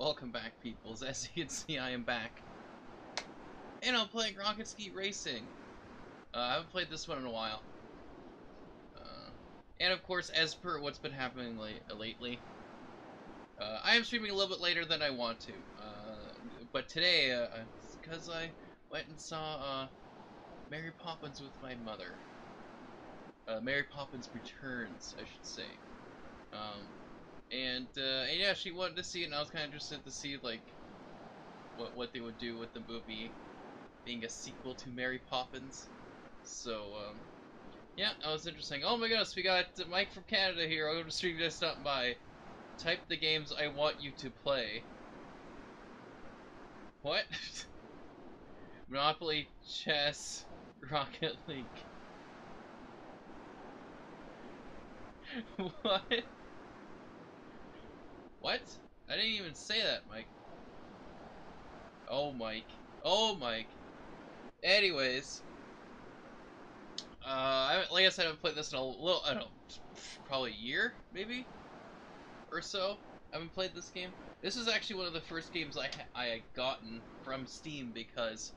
Welcome back, peoples. As you can see, I am back. And I'm playing Rocket Skeet Racing. I haven't played this one in a while. And of course, as per what's been happening lately, I am streaming a little bit later than I want to. But today, because I went and saw Mary Poppins with my mother. Mary Poppins Returns, I should say. And yeah, she wanted to see it, and I was kind of interested to see like what they would do with the movie being a sequel to Mary Poppins. So yeah, that was interesting. Oh my goodness, we got Mike from Canada here. I'll go to stream just stop by. Type the games I want you to play. What? Monopoly, chess, Rocket League. What? What? I didn't even say that, Mike. Oh, Mike. Oh, Mike. Anyways, like I said, I've played this in a little, I don't know, probably a year, maybe, or so. I haven't played this game. This is actually one of the first games I had gotten from Steam, because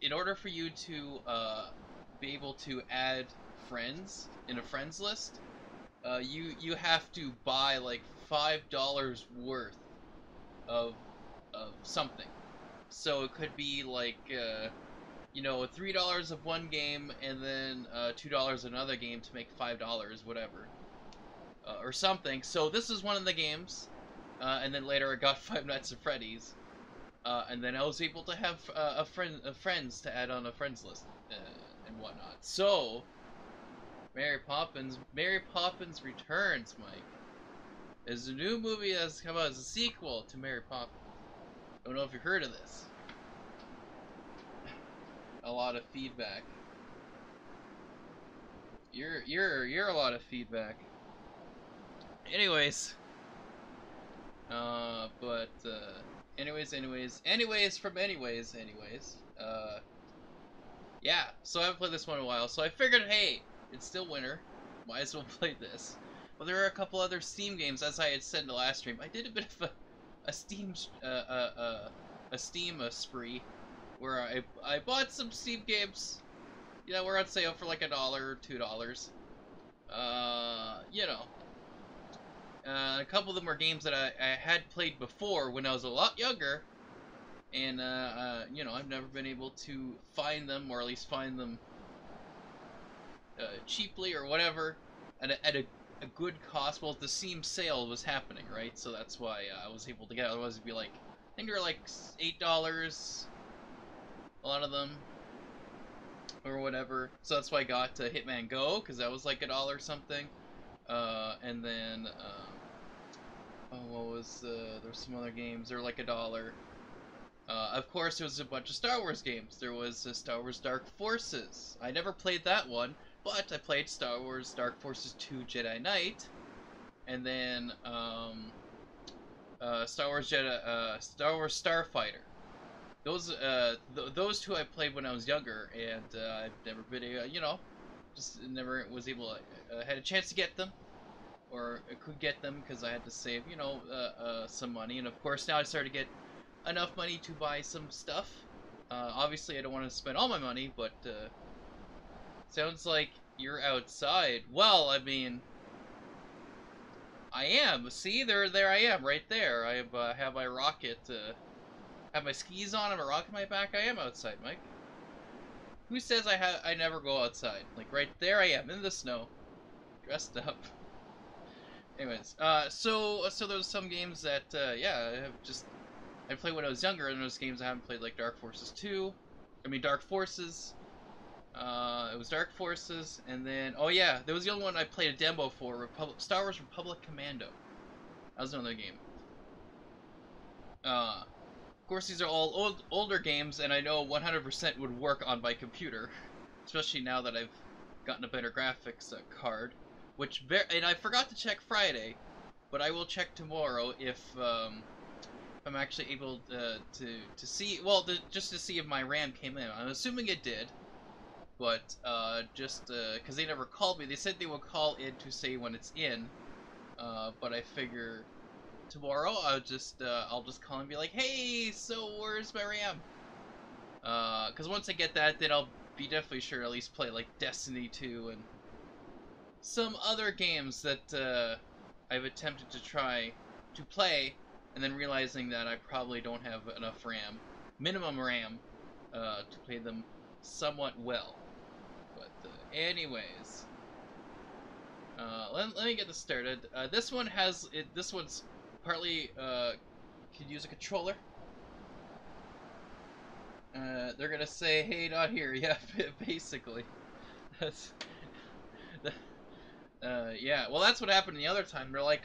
in order for you to be able to add friends in a friends list, you have to buy like $5 worth of something. So it could be like you know, $3 of one game and then $2 another game to make $5, whatever, or something. So this is one of the games, and then later I got Five Nights at Freddy's, and then I was able to have friends to add on a friends list and whatnot. So Mary Poppins Returns, Mike, is a new movie that's come out as a sequel to Mary Poppins. Don't know if you've heard of this. A lot of feedback. You're a lot of feedback. Anyways, yeah. So I haven't played this one in a while. So I figured, hey, it's still winter. Might as well play this. Well, there are a couple other Steam games, as I had said in the last stream. I did a bit of a Steam spree, where I bought some Steam games. You know, we're on sale for like $1 or $2. You know, a couple of them were games that I had played before when I was a lot younger, and you know, I've never been able to find them, or at least find them cheaply or whatever, at a good cost. Well, the Steam sale was happening, right? So that's why I was able to get it. Otherwise it'd be like, I think they were like $8, a lot of them, or whatever. So that's why I got Hitman Go, because that was like $1 or something. And then oh, what was there's some other games, they're like $1. Of course, there was a bunch of Star Wars games. There was Star Wars Dark Forces. I never played that one, but I played Star Wars Dark Forces 2 Jedi Knight, and then Star Wars Starfighter. Those two I played when I was younger, and I've never been, you know, just never was able to, had a chance to get them, or I could get them because I had to save, you know, some money. And of course now I started to get enough money to buy some stuff. Obviously I don't want to spend all my money, but sounds like you're outside. Well, I mean, I am. See, there I am, right there. I have my rocket, have my skis on and a rocket in my back. I am outside, Mike. Who says I never go outside? Like, right there I am, in the snow, dressed up. Anyways, so there's some games that, yeah, I played when I was younger, and those games I haven't played, like Dark Forces 2. I mean, Dark Forces. It was Dark Forces, and then, oh yeah, there was the other one I played a demo for, Star Wars Republic Commando. That was another game. Of course, these are all older games, and I know 100% would work on my computer, especially now that I've gotten a better graphics card. And I forgot to check Friday, but I will check tomorrow if I'm actually able to see. Well, just to see if my RAM came in. I'm assuming it did, but just because they never called me. They said they would call in to say when it's in, but I figure tomorrow, I'll just call and be like, hey, so where's my RAM? Because once I get that, then I'll be definitely sure to at least play like Destiny 2 and some other games that I've attempted to try to play, and then realizing that I probably don't have enough RAM, minimum RAM, to play them somewhat well. But anyways, let me get this started. This one has it. This one's partly could use a controller. They're gonna say, "Hey, not here." Yeah, basically. That's. Yeah. Well, that's what happened the other time. They're like,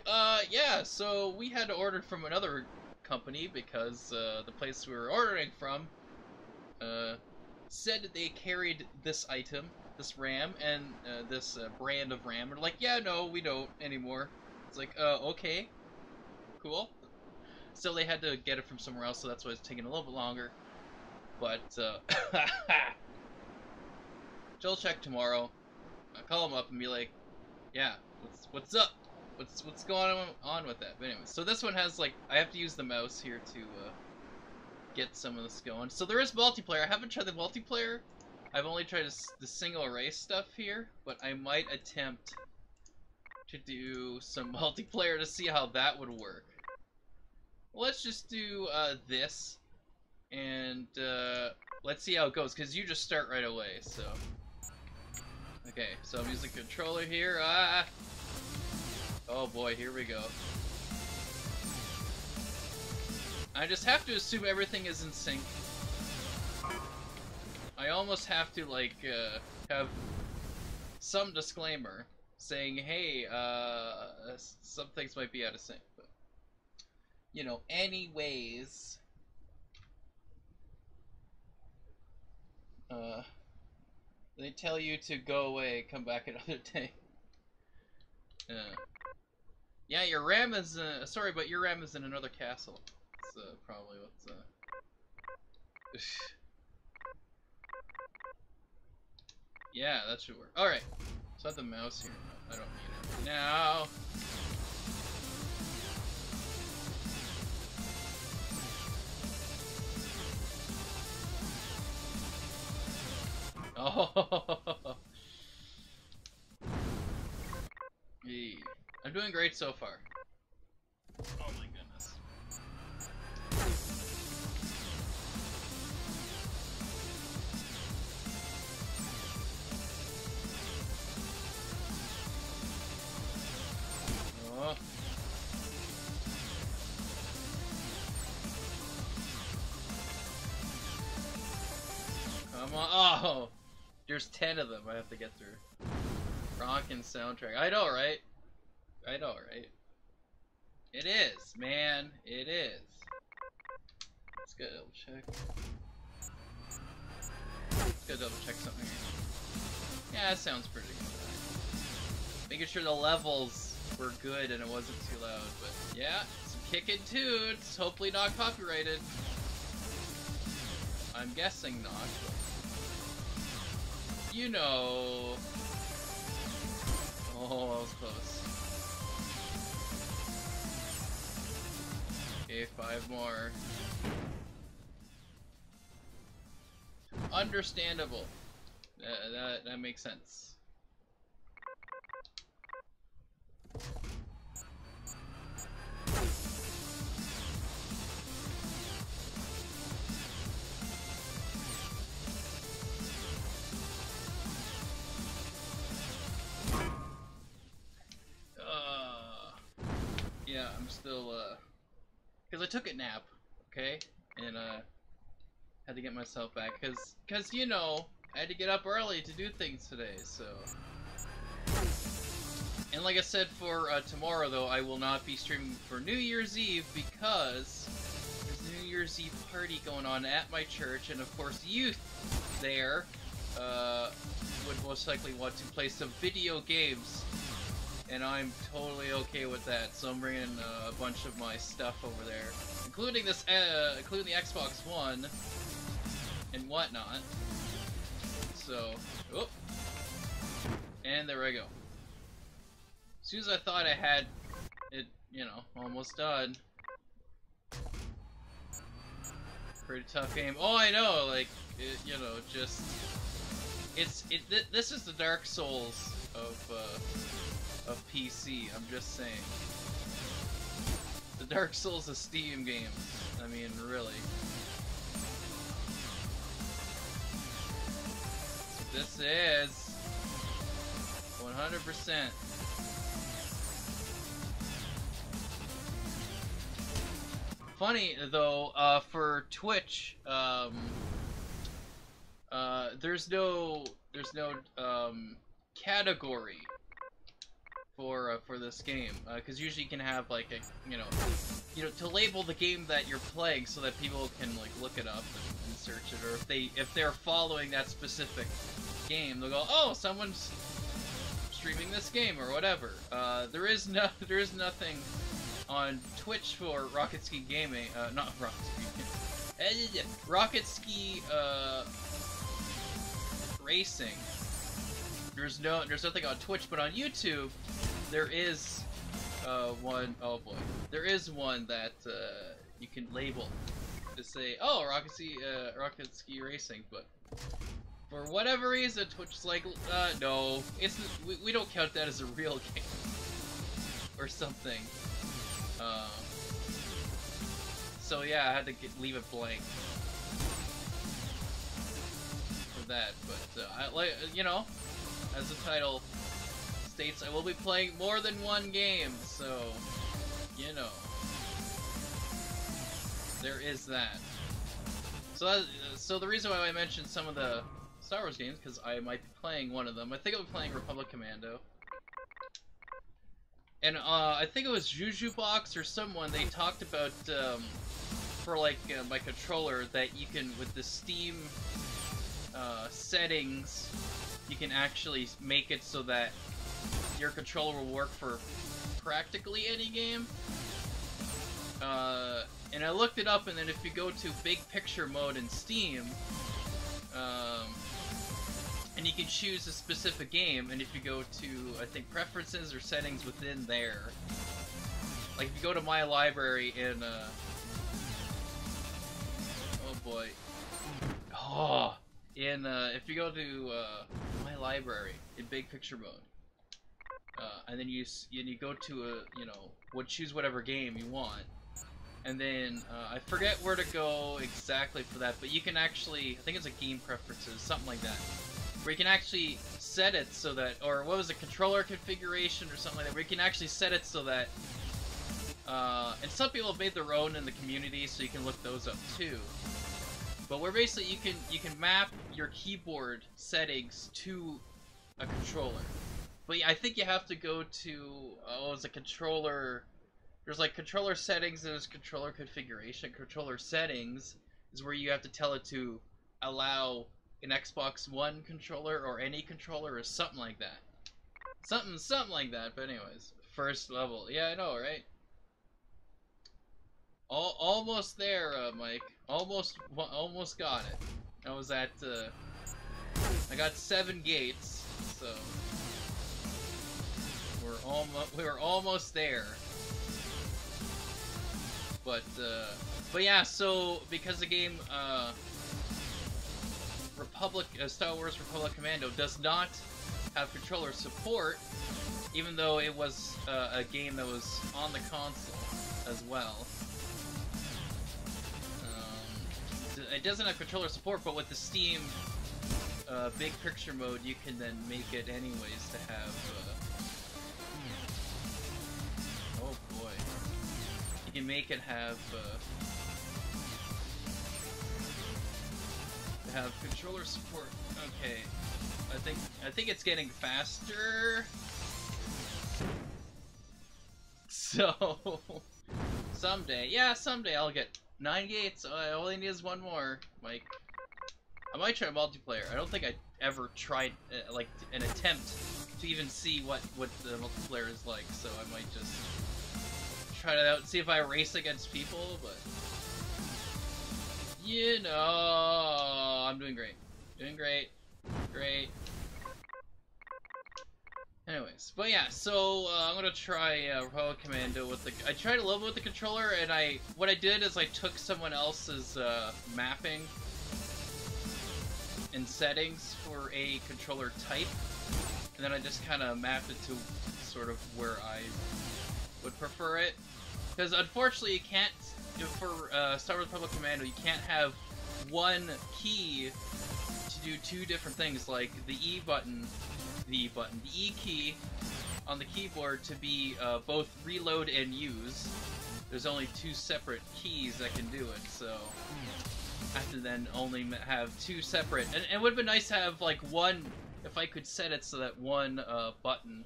yeah. So we had to order from another company because the place we were ordering from, said that they carried this item, this RAM, and this brand of RAM. They're like, yeah, no, we don't anymore. It's like, okay, cool. So they had to get it from somewhere else, so that's why it's taking a little bit longer. But I'll check tomorrow. I'll call them up and be like, yeah, what's up? What's going on with that? But anyway, so this one has like I have to use the mouse here to get some of this going. So there is multiplayer. I haven't tried the multiplayer. I've only tried the single race stuff here, but I might attempt to do some multiplayer to see how that would work. Let's just do this, and let's see how it goes, because you just start right away, so. Okay, so I'm using the controller here. Oh boy, here we go. I just have to assume everything is in sync. I almost have to, like, have some disclaimer saying, hey, some things might be out of sync, but, you know, anyways, they tell you to go away, come back another day. Yeah, your RAM is, sorry, but your RAM is in another castle. That's, probably what's, yeah, that should work. Alright, so I have the mouse here. No, I don't need it now. Oh, hey. I'm doing great so far. Oh my goodness. Oh. Come on. Oh! There's 10 of them I have to get through. Rockin' soundtrack. I know, right? I know, right? It is, man. It is. Let's go double check. Let's go double check something here. Yeah, that sounds pretty good. Making sure the levels were good and it wasn't too loud, but yeah, some kickin' tunes. Hopefully not copyrighted. I'm guessing not, but you know. Oh, that was close. Okay, 5 more. Understandable. That makes sense. Yeah, I'm still, because I took a nap, okay, and, had to get myself back, because, you know, I had to get up early to do things today, so. And like I said, for, tomorrow, though, I will not be streaming for New Year's Eve, because there's a New Year's Eve party going on at my church, and of course, youth there, would most likely want to play some video games. And I'm totally okay with that, so I'm bringing a bunch of my stuff over there, including this, including the Xbox One and whatnot. So, oh, and there I go. As soon as I thought I had it, you know, almost done. Pretty tough game. Oh, I know, like, you know, just... This is the Dark Souls of PC, I'm just saying. The Dark Souls of Steam games. I mean, really. This is 100%. Funny though, for Twitch, there's no category for this game, because usually you can have like a you know to label the game that you're playing so that people can like look it up and search it, or if they're following that specific game, they'll go, oh, someone's streaming this game or whatever. There is nothing on Twitch for Rocket Ski Gaming, not Rocket Ski, Rocket Ski Racing. There's nothing on Twitch, but on YouTube there is one. Oh boy, there is one that you can label to say, oh, Rocket Ski Racing, but for whatever reason, Twitch's like, no, we don't count that as a real game or something. So yeah, I had to leave it blank for that, but I like, you know, as the title states, I will be playing more than one game, so, you know, there is that. So the reason why I mentioned some of the Star Wars games, because I might be playing one of them. I think I'll be playing Republic Commando. And I think it was Jujubox or someone, they talked about, for like my controller, that you can, with the Steam settings, you can actually make it so that your controller will work for practically any game. And I looked it up, and then if you go to big picture mode in Steam, and you can choose a specific game, and if you go to, I think, preferences or settings within there, like if you go to my library in, oh boy, if you go to my library in big picture mode, and then you go to choose whatever game you want, and then I forget where to go exactly for that, but you can actually, I think it's a game preferences, something like that, where you can actually set it so that, or what was it, controller configuration or something like that, where you can actually set it so that, and some people have made their own in the community, so you can look those up too. But where basically you can map your keyboard settings to a controller. But I think you have to go to, it's a controller, there's like controller settings and there's controller configuration. Controller settings is where you have to tell it to allow an Xbox One controller or any controller or something like that. Something like that, but anyways. First level. Yeah, I know, right? Almost there, Mike. Almost got it. I was at, I got 7 gates, so we're almost there. But yeah, so because the game, Star Wars Republic Commando does not have controller support, even though it was a game that was on the console as well. It doesn't have controller support, but with the Steam big picture mode, you can then make it anyways to have. Oh boy, you can make it have controller support. Okay, I think it's getting faster. So someday, yeah, someday I'll get 9 gates. All I need is 1 more, Mike. I might try multiplayer. I don't think I ever tried like an attempt to even see what the multiplayer is like. So I might just try it out and see if I race against people. But you know, I'm doing great. Doing great. Great. Anyways, but yeah, so I'm gonna try Republic Commando with the. I tried a little bit with the controller, and what I did is I took someone else's mapping and settings for a controller type, and then I just kind of mapped it to sort of where I would prefer it. Because unfortunately, you can't for Star Wars Republic Commando. You can't have one key to do two different things, like the E E key on the keyboard to be both reload and use. There's only two separate keys that can do it, so I have to then only have two separate. And it would have been nice to have like one, if I could set it so that one button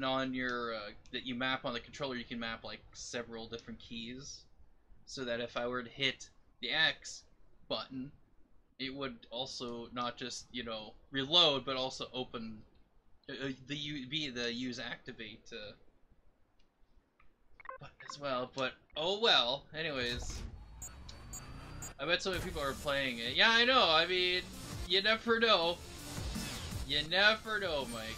on your that you map on the controller, you can map like several different keys, so that if I were to hit the X button, it would also not just, you know, reload, but also open the use activate button as well. But oh well. Anyways, I bet so many people are playing it. Yeah, I know. I mean, you never know. You never know, Mike.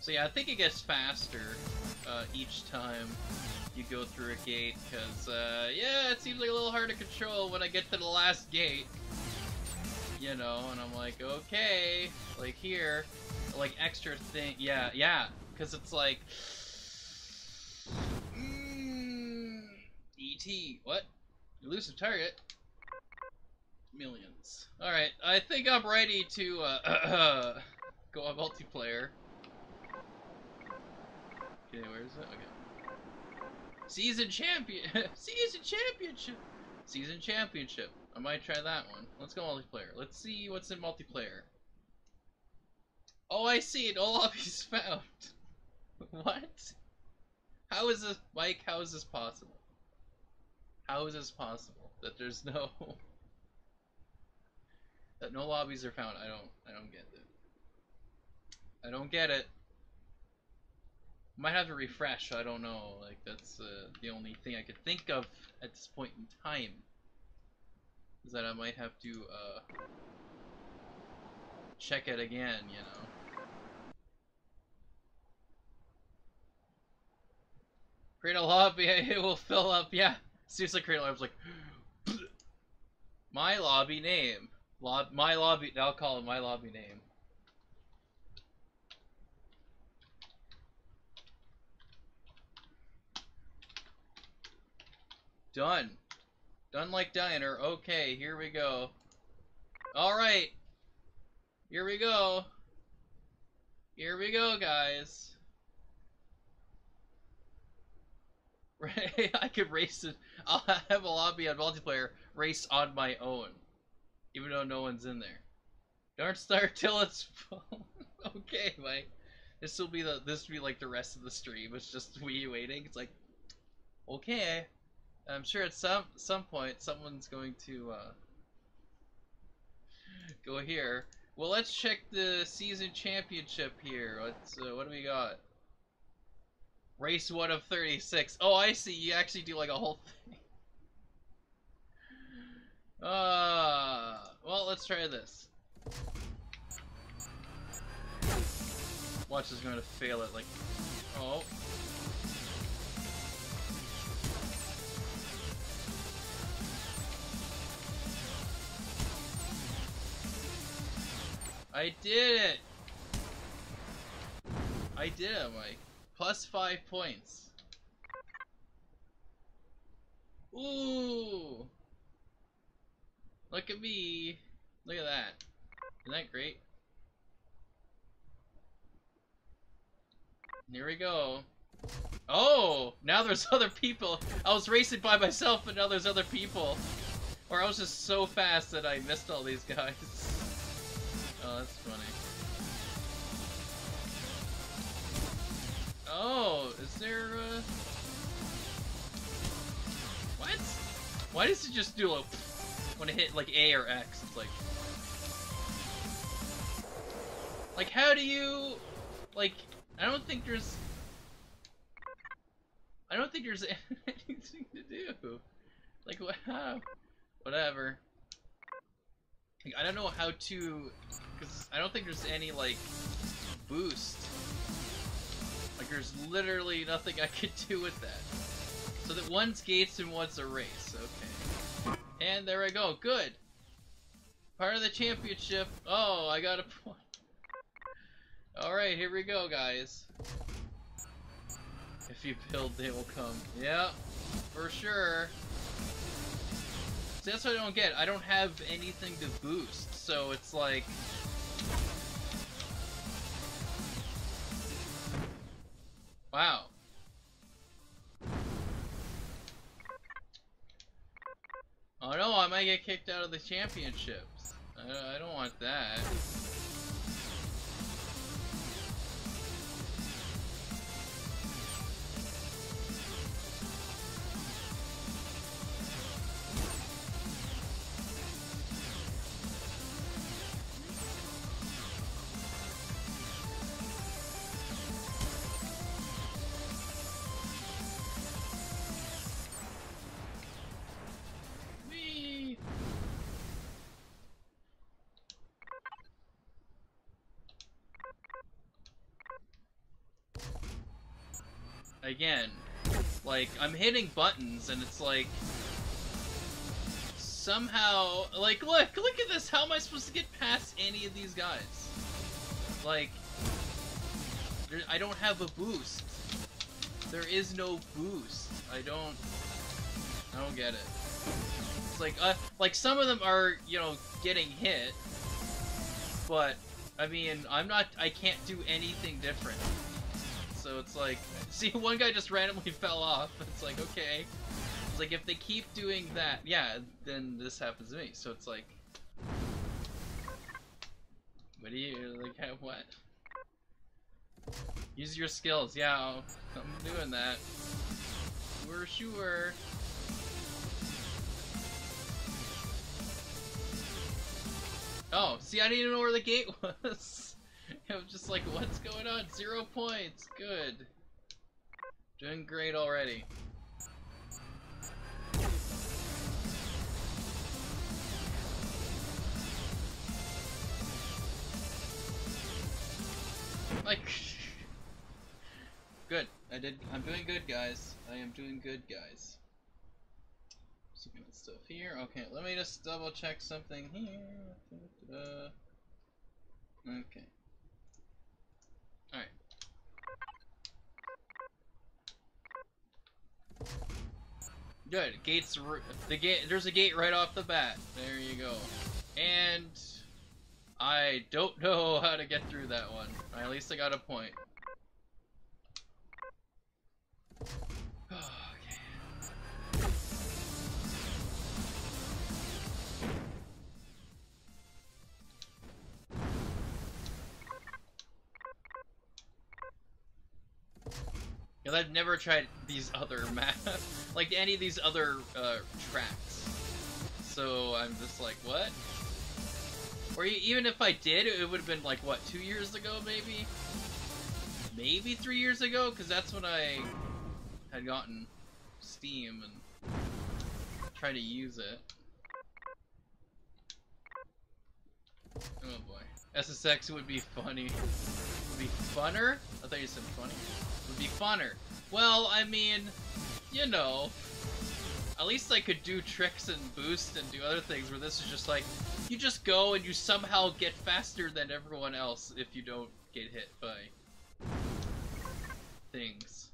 So yeah, I think it gets faster each time you go through a gate, because yeah, it seems like a little hard to control when I get to the last gate, you know, and I'm like, okay, like here, like extra thing, yeah, because it's like, ET, what? Elusive target? Millions. Alright, I think I'm ready to go on multiplayer. Okay, where is it? Okay. Season champion! Season championship! Season championship. I might try that one. Let's go multiplayer. Let's see what's in multiplayer. Oh, I see it. No lobbies found. What? How is this, Mike? How is this possible? How is this possible that there's no that no lobbies are found? I don't get it. I don't get it. Might have to refresh, I don't know, like that's the only thing I could think of at this point in time, is that I might have to check it again, you know. Create a lobby, it will fill up, yeah. Seriously, create a lobby, I was like, my lobby name. My lobby, I'll call it my lobby name. Done. Done like diner. Okay, here we go. Alright. Here we go. Here we go, guys. Right, I could race it. I'll have a lobby on multiplayer race on my own, even though no one's in there. Don't start till it's full. Okay, Mike. This will be like the rest of the stream. It's just we waiting. It's like, okay. I'm sure at some point someone's going to go here. Well, let's check the season championship here. Let's what do we got? Race 1 of 36. Oh, I see. You actually do like a whole thing. Well, let's try this. Watch is going to fail it like, oh. I did it! I did it, Mike. Plus 5 points. Ooh! Look at me! Look at that. Isn't that great? Here we go. Oh! Now there's other people! I was racing by myself, but now there's other people. Or I was just so fast that I missed all these guys. Oh, that's funny. Oh, is there Why does it just do a when it hit like A or X? It's like how do you like? I don't think there's anything to do. Like what? Whatever. Like, I don't know how to, because I don't think there's any like boost. Like there's literally nothing I could do with that. So that one's gates and one's a race. Okay. And there I go. Good. Part of the championship. Oh, I got a point. Alright, here we go, guys. If you build, they will come. Yeah, for sure. See, that's what I don't get. I don't have anything to boost, so it's like... Wow. Oh no, I might get kicked out of the championships. I don't want that. Again, like, I'm hitting buttons and it's like, somehow, like, look at this, how am I supposed to get past any of these guys? Like, I don't have a boost. There is no boost. I don't get it. It's like some of them are, you know, getting hit, but, I mean, I can't do anything different. So it's like, see, one guy just randomly fell off. It's like, okay. It's like, if they keep doing that, yeah, then this happens to me. So it's like, what do you, like, what? Use your skills. Yeah, I'm doing that. For sure. Oh, see, I didn't even know where the gate was. I was just like, what's going on? 0 points. Good. Doing great already. Like, good. I'm doing good, guys. I am doing good, guys. Just looking at stuff here. Okay, let me just double check something here. Okay. Alright. Good. There's a gate right off the bat. There you go. And I don't know how to get through that one. At least I got a point. Because I've never tried these other maps, like any of these other tracks. So I'm just like, what? Or even if I did, it would have been like, what, 2 years ago maybe? Maybe 3 years ago? Because that's when I had gotten Steam and tried to use it. Oh boy. SSX would be funny. Would be funner? I thought you said funny. Would be funner. Well, I mean, you know, at least I could do tricks and boost and do other things where this is just like, you just go and you somehow get faster than everyone else if you don't get hit by things.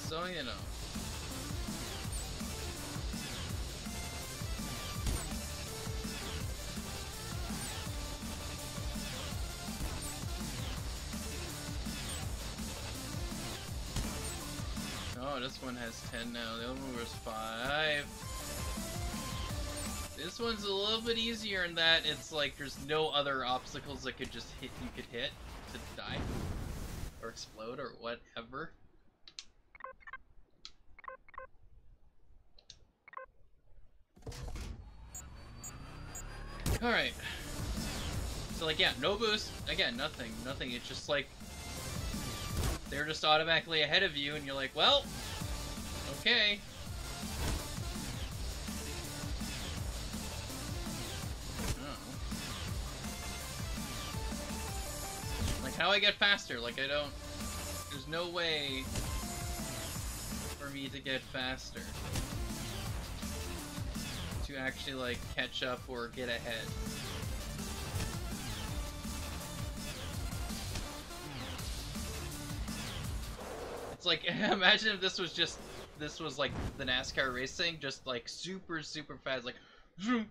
So, you know. Oh, this one has 10 now. The other one was 5. This one's a little bit easier in that it's like there's no other obstacles that could just hit. You could hit to die or explode or whatever. Alright. So, like, yeah, no boost. Again, nothing. Nothing. It's just like they're just automatically ahead of you, and you're like, well, okay. Like, how I get faster? Like, I don't... There's no way for me to get faster. To actually, like, catch up or get ahead. It's like, imagine if this was like the NASCAR racing, just like super, super fast, like, vroom,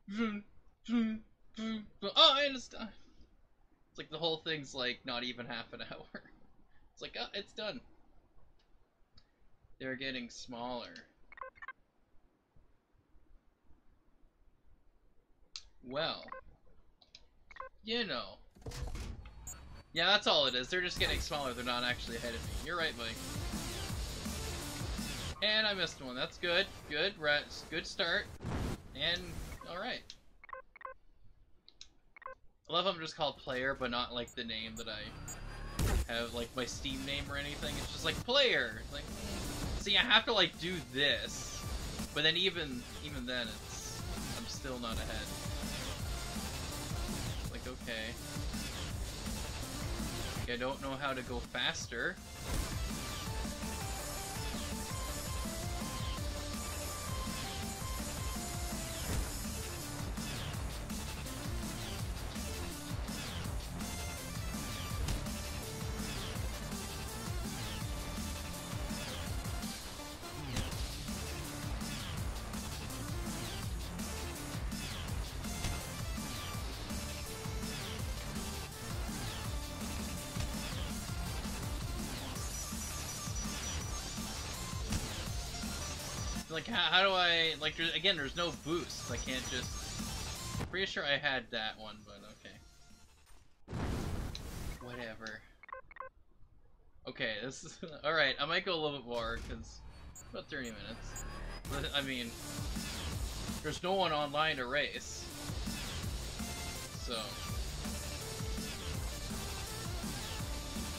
vroom, vroom, vroom, vroom. Oh, and it's done. It's like the whole thing's like not even half an hour. It's like, oh, it's done. They're getting smaller. Well, you know. Yeah, that's all it is. They're just getting smaller. They're not actually ahead of me. You're right, Mike. And I missed one. That's good. Good. Good start. And alright. I love how I'm just called Player, but not like the name that I have, like my Steam name or anything. It's just like Player. It's like, see, I have to like do this, but then even then, I'm still not ahead. Like, okay. I don't know how to go faster. Like, how do I, like, again, there's no boost. I can't just, I'm pretty sure I had that one, but okay. Whatever. Okay, this is, alright, I might go a little bit more, because about 30 minutes. But, I mean, there's no one online to race. So.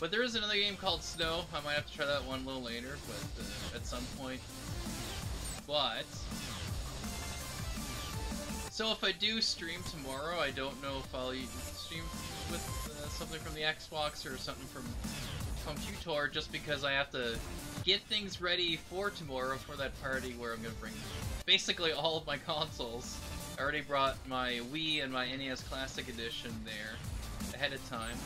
But there is another game called Snow. I might have to try that one a little later, but at some point. But, so if I do stream tomorrow, I don't know if I'll stream with something from the Xbox or something from Computor, just because I have to get things ready for tomorrow for that party where I'm going to bring basically all of my consoles. I already brought my Wii and my NES Classic Edition there ahead of time,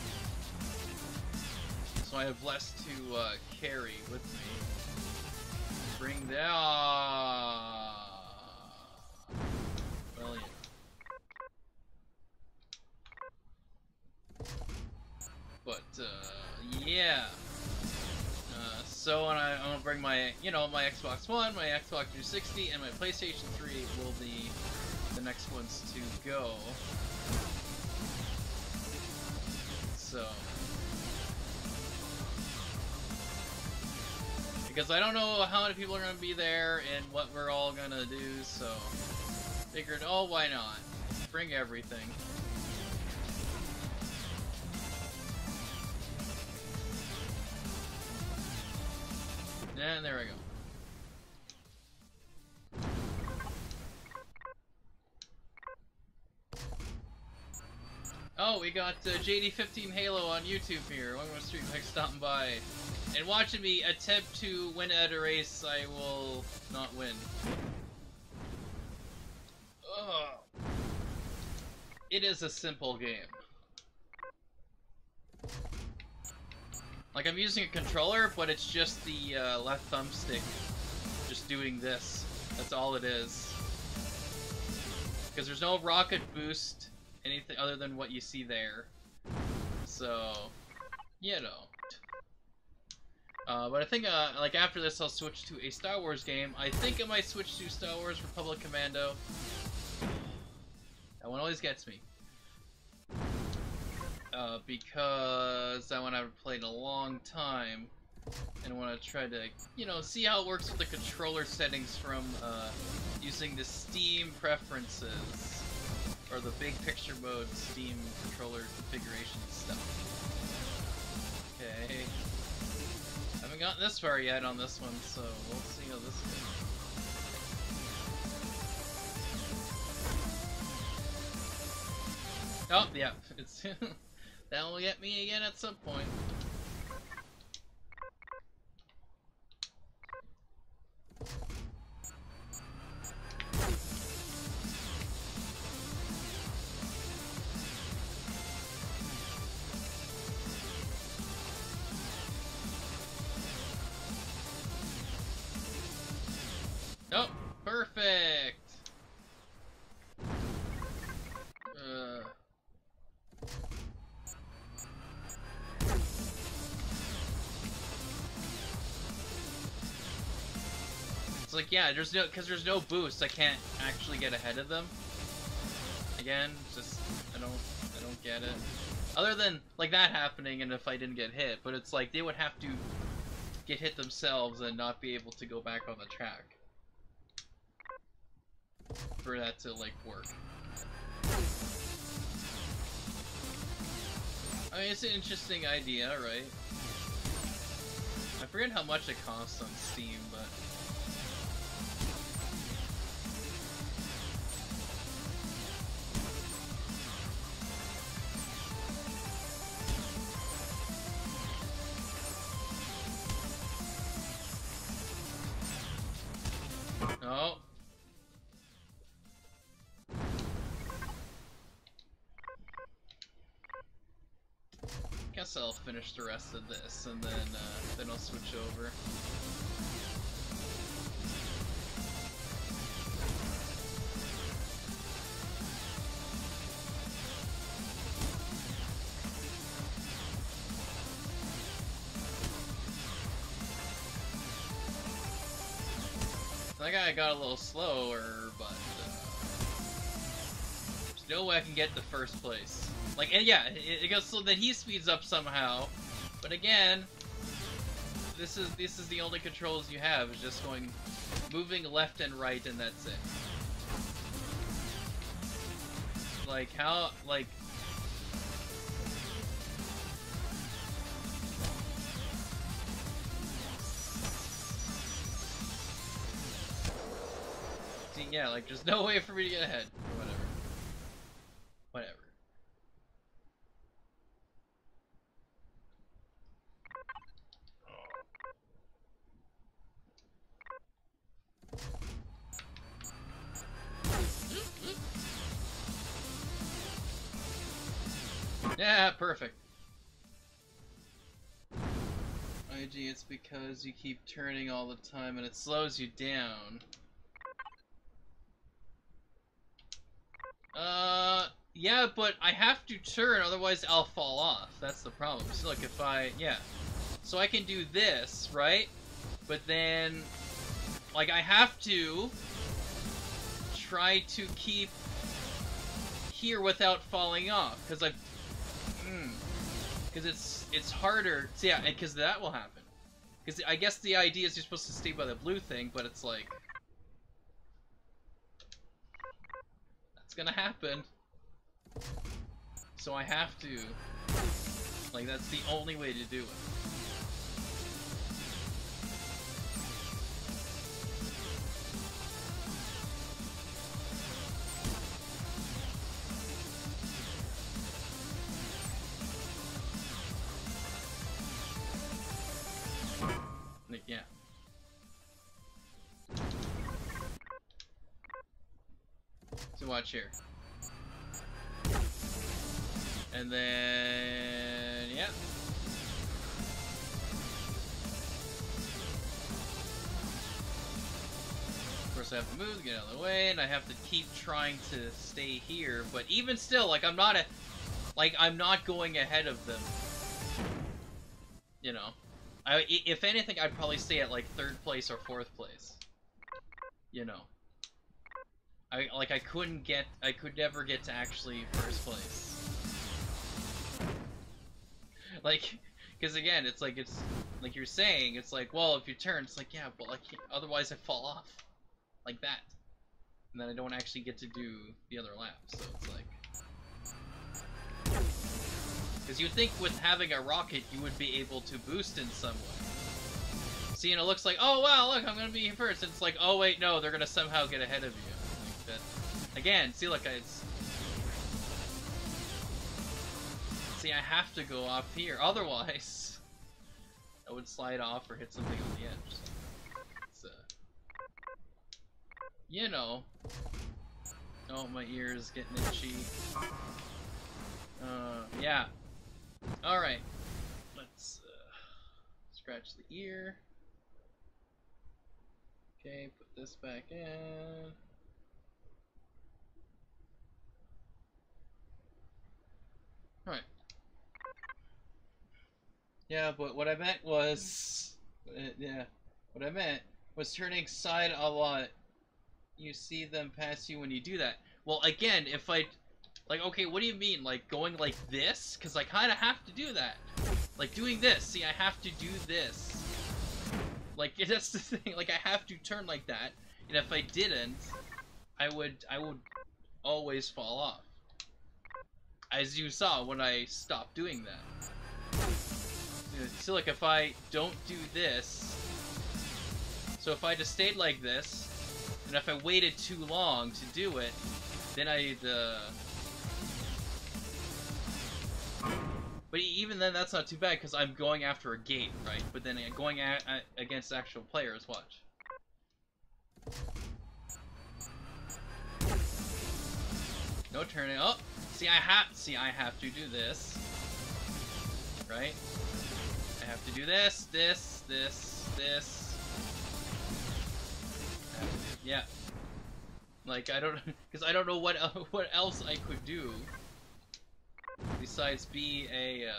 so I have less to carry with me. Bring that. Brilliant. But yeah. So I'm gonna bring my, my Xbox One, my Xbox 360, and my PlayStation 3 will be the next ones to go. So. Because I don't know how many people are going to be there and what we're all going to do, so figured, oh, why not? Bring everything. And there we go. Oh, we got JD15 Halo on YouTube here. Welcome to Street Mike stopping by. And watching me attempt to win at a race I will not win. Ugh. It is a simple game. Like, I'm using a controller, but it's just the left thumbstick just doing this. That's all it is. Because there's no rocket boost, anything other than what you see there. So, you know. But I think, like, after this I'll switch to a Star Wars game. I think I might switch to Star Wars Republic Commando. That one always gets me. Because that one I haven't played in a long time. And I want to try to, see how it works with the controller settings from, using the Steam preferences. or the big picture mode Steam controller configuration stuff. Okay. Haven't gotten this far yet on this one, so we'll see how this goes. Oh, yeah, it's that will get me again at some point. Oh, perfect. It's like, yeah, there's no boost, I can't actually get ahead of them. Again, just I don't get it. Other than like that happening, and if I didn't get hit, but it's like they would have to get hit themselves and not be able to go back on the track for that to like work. I mean, it's an interesting idea, right? I forget how much it costs on Steam, but no. Guess I'll finish the rest of this and then I'll switch over. That guy got a little slower, but there's no way I can get the first place. Like, and yeah, it goes so that he speeds up somehow, but again, this is the only controls you have, is just moving left and right, and that's it. Like how, like. Yeah, like there's no way for me to get ahead, or whatever. Whatever. Yeah, perfect. IG, it's because you keep turning all the time and it slows you down. Yeah, but I have to turn, otherwise I'll fall off. That's the problem. So look, if yeah. So I can do this, right? But then, like, I have to try to keep here without falling off, because it's harder. So yeah, because that will happen. Because I guess the idea is you're supposed to stay by the blue thing, but it's like that's gonna happen. So I have to, like, that's the only way to do it. Yeah. So watch here. And then, yeah. Of course I have to move, get out of the way, and I have to keep trying to stay here, but even still, like, I'm not going ahead of them. You know. If anything, I'd probably stay at, like, 3rd place or 4th place. You know. I could never get to actually 1st place. Like, because again, it's like you're saying, it's like, well, if you turn, it's like, yeah, but like, otherwise I fall off. Like that. and then I don't actually get to do the other lap, so it's like... Because you'd think with having a rocket, you would be able to boost in some way. See, and it looks like, oh wow, look, I'm gonna be here first, and it's like, oh wait, no, they're gonna somehow get ahead of you. Like that. Again, see, look, it's... See, I have to go off here, otherwise I would slide off or hit something on the edge. So, you know. Oh, my ear is getting itchy. Yeah. Alright. Let's, scratch the ear. Okay, put this back in. Alright. Yeah, but what I meant was... yeah. What I meant was turning side a lot. You see them pass you when you do that. Well, again, if I... Like, okay, what do you mean? Like, going like this? Because I kind of have to do that. Like, doing this. See, I have to do this. Like, that's the thing. Like, I have to turn like that. And if I didn't, I would always fall off. As you saw when I stopped doing that. So, like, if I don't do this... So if I just stayed like this, and if I waited too long to do it, then I'd, But even then, that's not too bad, because I'm going after a gate, right? But then going against actual players, watch. No turning. Oh! See, I have to do this. Right? I have to do this, this. Yeah. Like, I don't... Because I don't know what else I could do. Besides be a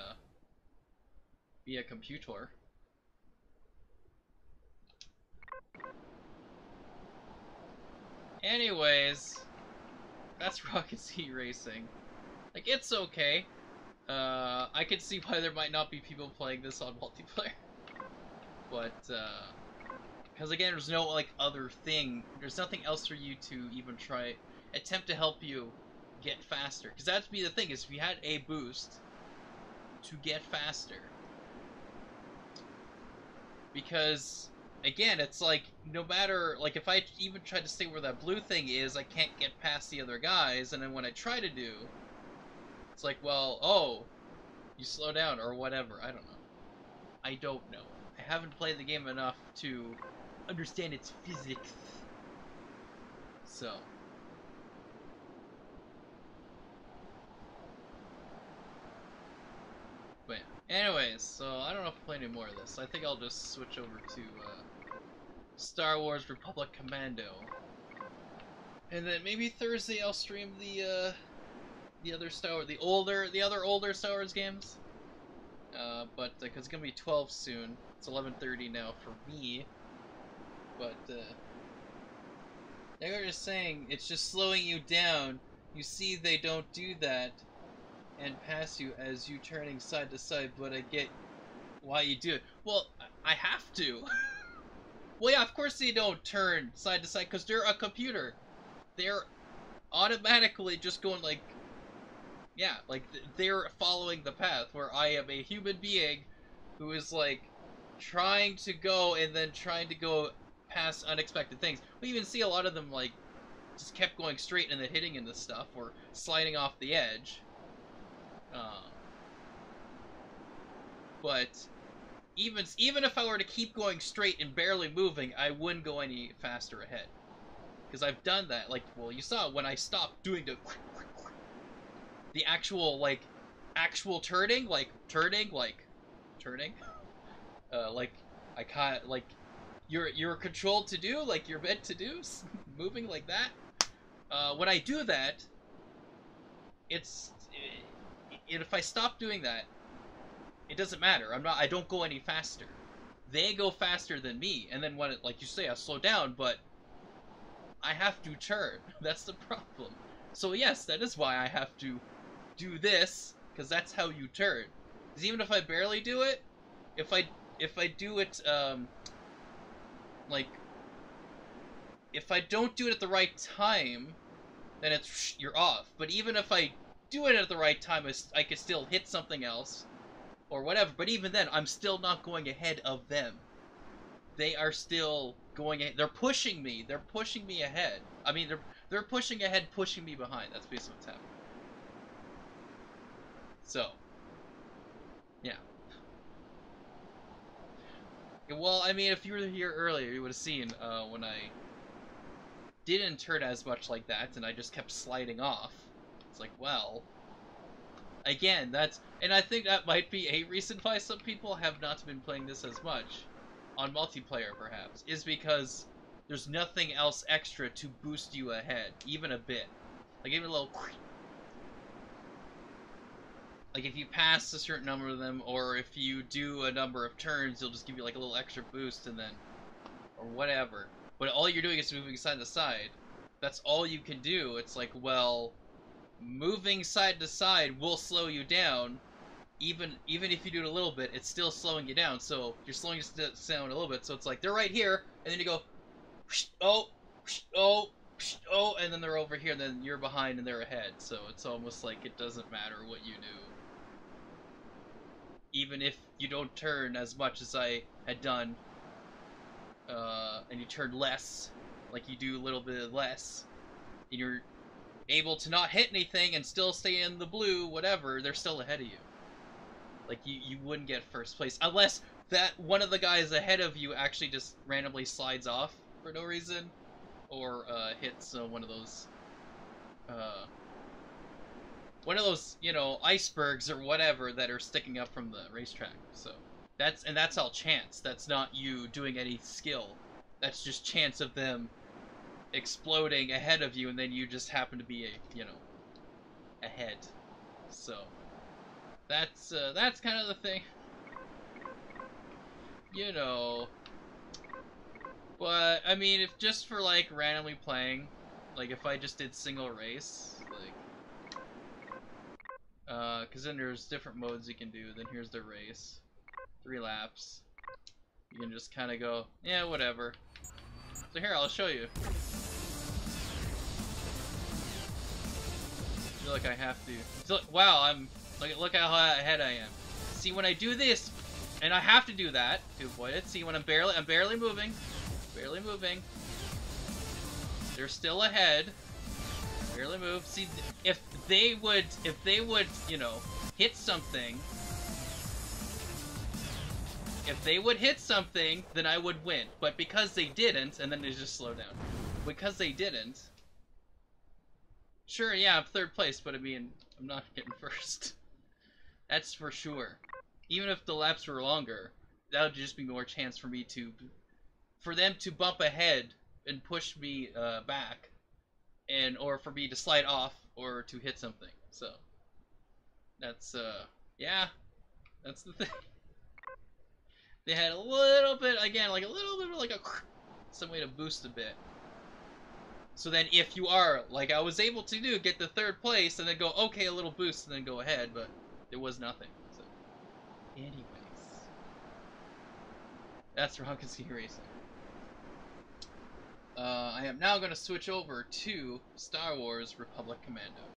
computer. Anyways, that's Rocket City Racing. Like, it's okay. I can see why there might not be people playing this on multiplayer. But, because again, there's no, like, other thing. There's nothing else for you to even try, attempt to help you get faster. Because that'd be the thing, is if you had a boost to get faster. Because, again, it's like, no matter, like, if I even try to stay where that blue thing is, I can't get past the other guys, and then when I try to do, it's like, well, oh, you slow down, or whatever, I don't know. I don't know. I haven't played the game enough to understand its physics. So. But anyways, so I don't know if I'll play any more of this. I think I'll just switch over to Star Wars Republic Commando. And then maybe Thursday I'll stream the other the other older Star Wars games. But because it's gonna be 12 soon. It's 11:30 now for me. But they were just saying it's just slowing you down. You see, they don't do that and pass you as you turning side to side. But I get why you do it. Well, I have to. Well, yeah, of course they don't turn side to side because they're a computer. They're automatically just going like. Yeah, like, they're following the path, where I am a human being who is, like, trying to go and then trying to go past unexpected things. We even see a lot of them, like, just kept going straight and then hitting into stuff, or sliding off the edge. But even if I were to keep going straight and barely moving, I wouldn't go any faster ahead. Because I've done that. Like, well, you saw when I stopped doing the actual, like, turning, like, I can't, like, you're controlled to do, like, you're meant to do, moving like that. When I do that, if I stop doing that, it doesn't matter. I don't go any faster. They go faster than me, and then when like you say, I slow down, but I have to turn. That's the problem. So yes, that is why I have to do this, because that's how you turn. Because even if I barely do it, if I do it, like, if I don't do it at the right time, then it's you're off. But even if I do it at the right time, I could still hit something else or whatever. But even then, I'm still not going ahead of them. They are still going ahead. They're pushing me. They're pushing me ahead. I mean, they're pushing ahead, pushing me behind. That's basically what's happening. So, yeah. Well, I mean, if you were here earlier, you would have seen when I didn't turn as much like that, and I just kept sliding off. It's like, well, again, and I think that might be a reason why some people have not been playing this as much, on multiplayer perhaps, is because there's nothing else extra to boost you ahead, even a bit. Like even a little, like if you pass a certain number of them, or if you do a number of turns, they'll just give you like a little extra boost, and then, or whatever. But all you're doing is moving side to side. That's all you can do. It's like, well, moving side to side will slow you down. Even if you do it a little bit, it's still slowing you down. So you're slowing your sound a little bit. So it's like they're right here, and then you go, oh, oh, oh, and then they're over here, and then you're behind and they're ahead. So it's almost like it doesn't matter what you do. Even if you don't turn as much as I had done, and you turn less, like you do a little bit less, and you're able to not hit anything and still stay in the blue, whatever, they're still ahead of you. Like, you wouldn't get first place, unless that one of the guys ahead of you actually just randomly slides off for no reason, or hits one of those, you know, icebergs or whatever that are sticking up from the racetrack. So that's all chance. That's not you doing any skill. That's just chance of them exploding ahead of you, and then you just happen to be ahead. So that's kind of the thing, you know. But I mean, if just for like randomly playing, like if I just did single race, like, cause then there's different modes you can do. Then here's the race, 3 laps. You can just kind of go, yeah, whatever. So here, I'll show you. I feel like I have to. So, wow, look how ahead I am. See, when I do this, and I have to do that to avoid it. See, when I'm barely moving, they're still ahead. Barely move. See, if they would, you know, hit something. If they would hit something, then I would win. But because they didn't, and then they just slow down. Because they didn't. Sure, yeah, I'm 3rd place, but I mean, I'm not getting first. That's for sure. Even if the laps were longer, that would just be more chance for me for them to bump ahead and push me back, or for me to slide off or to hit something. So that's yeah, that's the thing. They had a little bit, again, like a little bit of like some way to boost a bit. So then if you are, like I was able to do, get the 3rd place and then go, okay, a little boost and then go ahead, but there was nothing. So anyways, that's Rocket Ski Racing. I am now going to switch over to Star Wars Republic Commando.